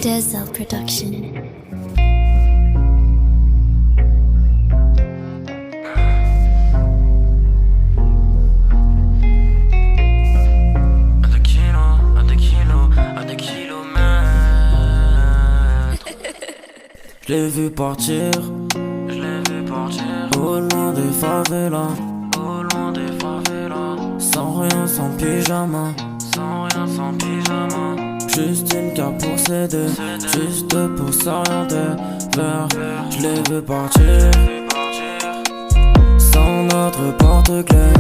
Dezel Production. Je l'ai vu partir, au loin des favelas, sans rien, sans pyjama, juste une carte pour s'aider, juste pour s'orienter vers. Je l'ai vu partir, sans notre porte-clés.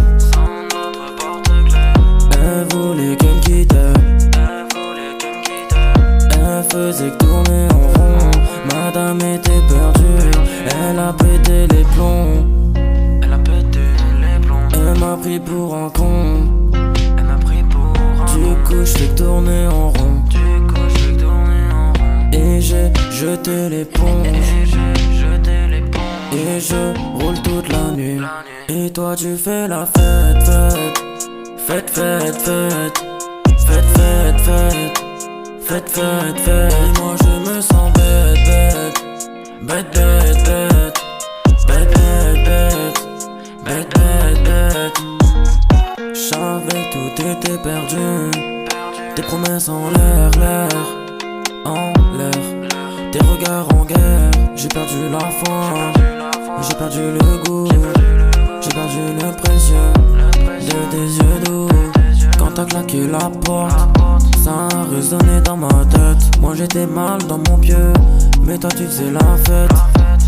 Elle voulait qu'elle me quitte, elle faisait que tourner en rond. Madame était perdue, elle a pété les plombs. Elle m'a pris pour un con. Du coup j'fais que tourner en rond. Et j'ai jeté l'éponge. Et je roule toute la nuit. Et toi tu fais la fête. Et moi je me sens bête. J'savais que tout était perdu. Tes promesses en l'air. Tes regards en guerre. J'ai perdu la foi, j'ai perdu le goût, j'ai perdu le précieux de tes yeux doux. Quand t'as claqué la porte, ça a résonné dans ma tête. Moi j'étais mal dans mon pieu, mais toi tu faisais la fête.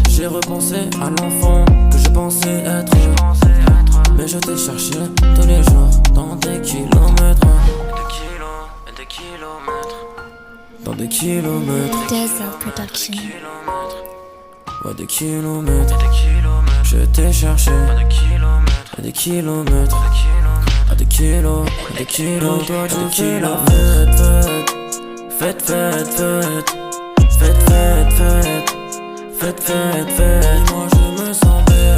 J'ai repensé à l'enfant que je pensais être, mais je t'ai cherché tous les jours dans des kilomètres. Dans des kilomètres. Dezel Production. Ouais, des kilomètres. Je t'ai cherché à des kilomètres. À des kilos. Toi tu fais la fête. Et moi je me sens bête.